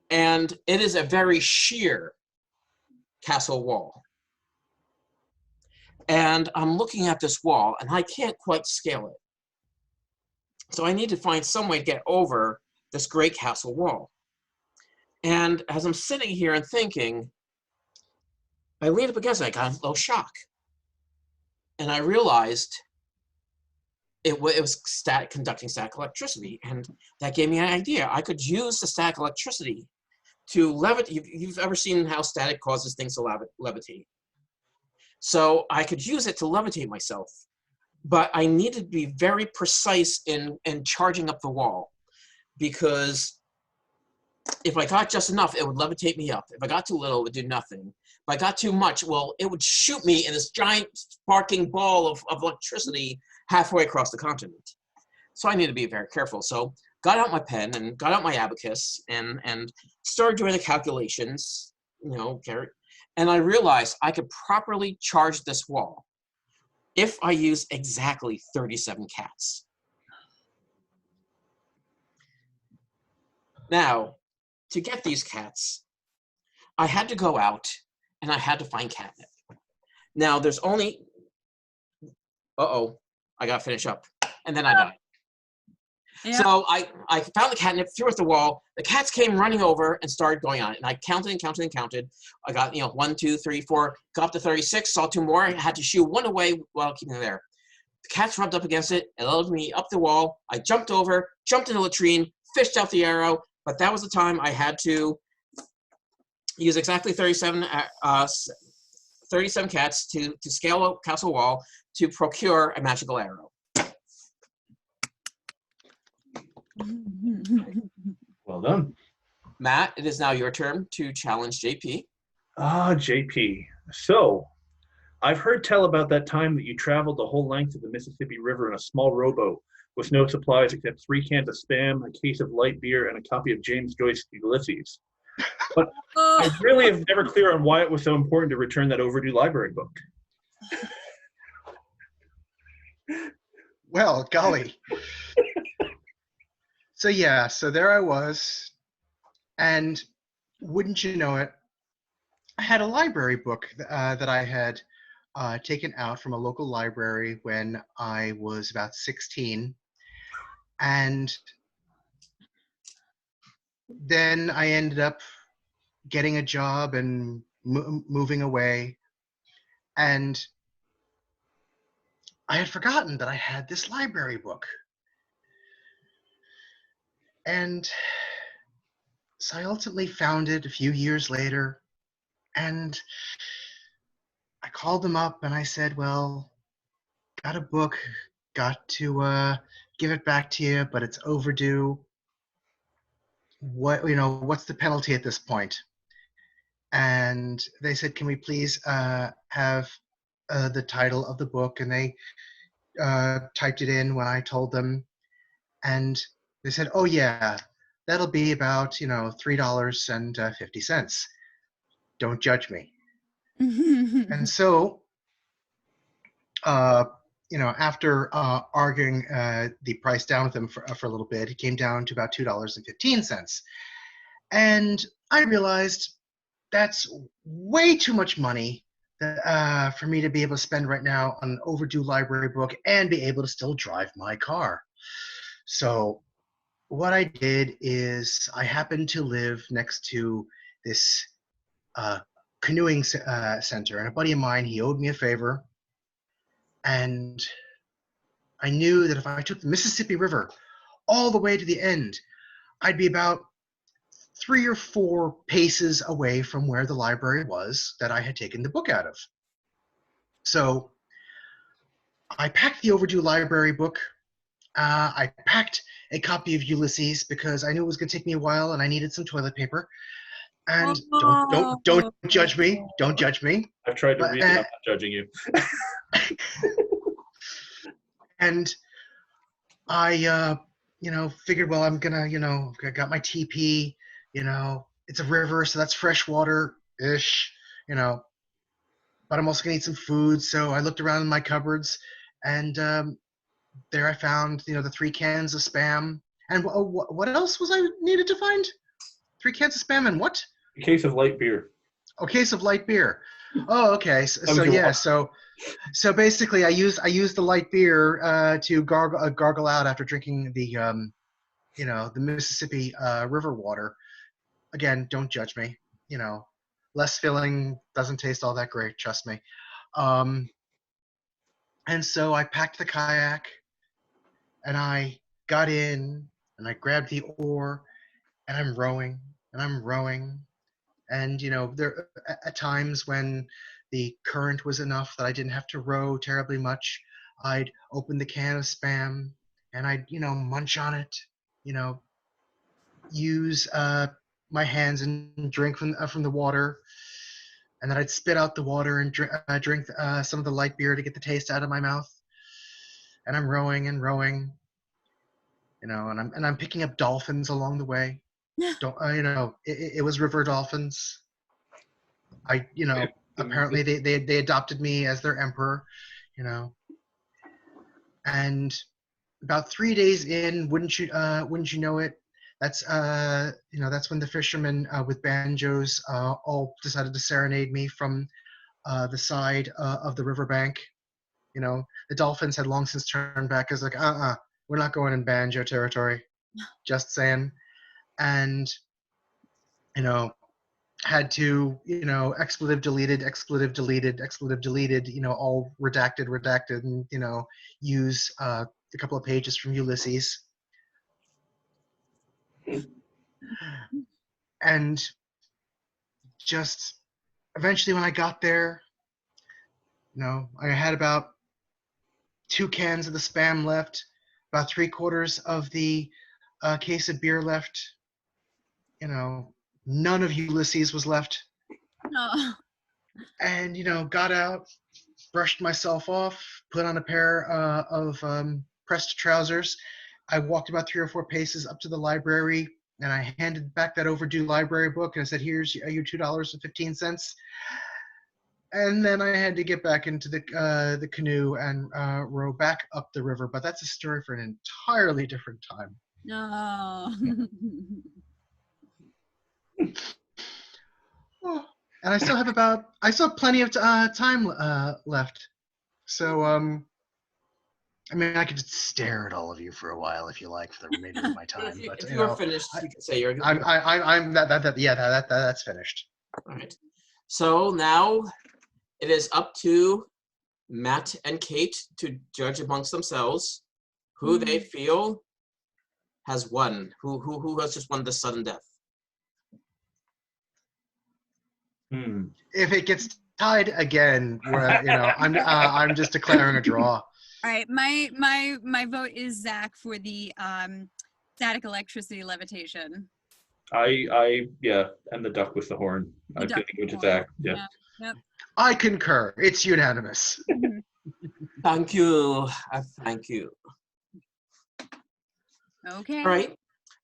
And it is a very sheer castle wall. And I'm looking at this wall, and I can't quite scale it. So I need to find some way to get over this great castle wall. And as I'm sitting here and thinking, I leaned up against it, I got a little shock. And I realized it was conducting static electricity, and that gave me an idea. I could use the static electricity to levitate. You've ever seen how static causes things to levitate? So I could use it to levitate myself, but I needed to be very precise in charging up the wall, because if I got just enough, it would levitate me up. If I got too little, it would do nothing. If I got too much, well, it would shoot me in this giant sparking ball of electricity halfway across the continent. So I needed to be very careful. So got out my pen and got out my abacus and started doing the calculations, and I realized I could properly charge this wall if I use exactly 37 cats. Now, to get these cats, I had to go out and I had to find catnip. Now, there's only... I gotta finish up. And then I died. Yeah. So I found the catnip, threw it at the wall. The cats came running over and started going on it. And I counted and counted and counted. I got, 1, 2, 3, 4, got up to 36, saw 2 more. I had to shoo one away while keeping it there. The cats rubbed up against it. It led me up the wall. I jumped over, jumped in the latrine, fished out the arrow. But that was the time I had to use exactly 37 cats to scale a castle wall to procure a magical arrow.
Well done.
Matt, it is now your turn to challenge JP.
JP. So, I've heard tell about that time that you traveled the whole length of the Mississippi River in a small rowboat with no supplies except 3 cans of Spam, a case of light beer, and a copy of James Joyce's Ulysses. But I really am never clear on why it was so important to return that overdue library book.
Well, golly. So there I was, and wouldn't you know it, I had a library book that I had taken out from a local library when I was about 16, and then I ended up getting a job and moving away, and I had forgotten that I had this library book. And so I ultimately found it a few years later, and I called them up and I said, well, got a book, got to give it back to you, but it's overdue. What's the penalty at this point? And they said, can we please have the title of the book? And they typed it in when I told them, and they said, oh yeah, that'll be about, $3.50. Don't judge me. And so after arguing the price down with him for a little bit, it came down to about $2.15. And I realized that's way too much money for me to be able to spend right now on an overdue library book and be able to still drive my car. So what I did is I happened to live next to this canoeing center, and a buddy of mine, he owed me a favor. And I knew that if I took the Mississippi River all the way to the end, I'd be about 3 or 4 paces away from where the library was that I had taken the book out of. So I packed the overdue library book. I packed a copy of Ulysses because I knew it was going to take me a while and I needed some toilet paper. And don't judge me. Don't judge me.
I've tried to read it. I'm not judging you.
And I, figured, well, I'm gonna, I got my TP. It's a river, so that's fresh water-ish. But I'm also gonna need some food. So I looked around in my cupboards, and there I found, the 3 cans of Spam. And what else was I needed to find? 3 cans of Spam and what?
A case of light beer.
A case of light beer. Oh, okay. So basically, I used the light beer to gargle out after drinking the Mississippi River water. Again, don't judge me. Less filling, doesn't taste all that great. Trust me. And so I packed the kayak, and I got in, and I grabbed the oar, and I'm rowing, and there at times when the current was enough that I didn't have to row terribly much, I'd open the can of Spam and I'd munch on it, use my hands and drink from the water, and then I'd spit out the water and drink some of the light beer to get the taste out of my mouth. And I'm rowing, and I'm picking up dolphins along the way. It was river dolphins. Apparently they adopted me as their emperor, and about 3 days in, wouldn't you know it, that's when the fishermen with banjos all decided to serenade me from the side of the riverbank. The dolphins had long since turned back. I was like, we're not going in banjo territory. Just saying. And had to, expletive deleted, all redacted, and, use a couple of pages from Ulysses. And just eventually when I got there, I had about 2 cans of the Spam left, about 3/4 of the case of beer left. None of Ulysses was left.
No.
And, got out, brushed myself off, put on a pair of pressed trousers. I walked about 3 or 4 paces up to the library, and I handed back that overdue library book, and I said, here's your $2.15. And then I had to get back into the canoe and row back up the river. But that's a story for an entirely different time.
No.
Oh, and I still have plenty of time left. So, I could just stare at all of you for a while if you like, for the remainder of my time. But
if you're finished, you can say you're.
That's finished.
All right. So now it is up to Matt and Kate to judge amongst themselves who they feel has won. Who has just won the sudden death?
If it gets tied again, I'm just declaring a draw.
All right, my vote is Zach for the static electricity levitation.
And the duck with the horn. I'm going to go to Zach. Yeah.
Yep.
I concur. It's unanimous.
Thank you. Thank you.
Okay.
All right.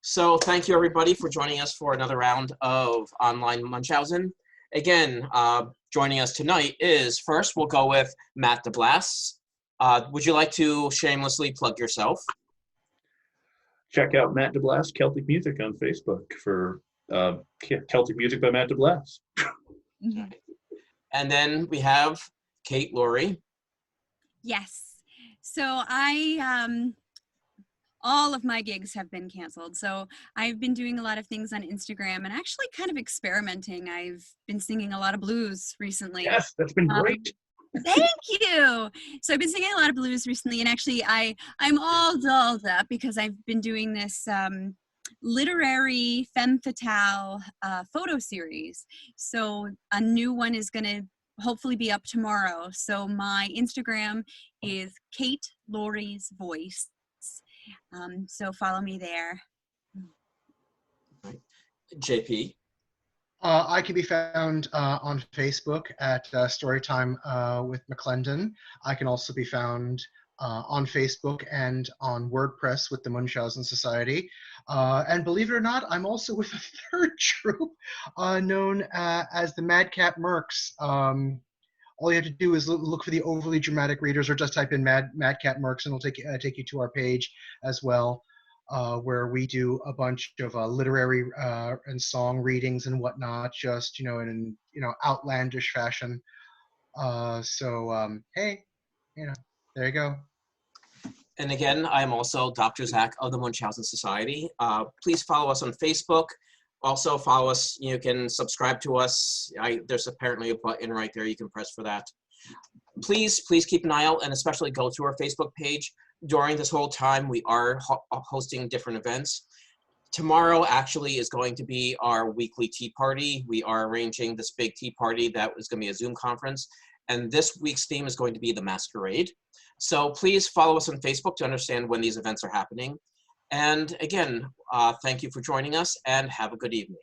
So thank you, everybody, for joining us for another round of online Munchausen. Again, joining us tonight is, first, we'll go with Matt Deblass. Would you like to shamelessly plug yourself?
Check out Matt Deblass Celtic Music on Facebook for Celtic Music by Matt Deblass.
Mhm.
And then we have Kate Laurie.
Yes. So all of my gigs have been canceled. So I've been doing a lot of things on Instagram and actually kind of experimenting. I've been singing a lot of blues recently.
Yes, that's been great.
Thank you. So I've been singing a lot of blues recently, and actually I'm all dolled up because I've been doing this literary femme fatale photo series. So a new one is going to hopefully be up tomorrow. So my Instagram is Kate Laurie's Voice. So follow me there.
JP.
I can be found on Facebook at Storytime with McClendon. I can also be found on Facebook and on WordPress with the Munchausen Society. And believe it or not, I'm also with a third troupe known as the Madcap Mercs. All you have to do is look for the overly dramatic readers, or just type in Madcap Mercs, and it'll take you to our page as well. Where we do a bunch of literary and song readings and whatnot, just in outlandish fashion. Hey, there you go.
And again, I'm also Dr. Zach of the Munchausen Society. Please follow us on Facebook. Also follow us. You can subscribe to us. There's apparently a button right there you can press for that. Please keep an eye out, and especially go to our Facebook page. During this whole time, we are hosting different events. Tomorrow actually is going to be our weekly tea party. We are arranging this big tea party that is going to be a Zoom conference. And this week's theme is going to be the masquerade. So please follow us on Facebook to understand when these events are happening. And again, thank you for joining us, and have a good evening.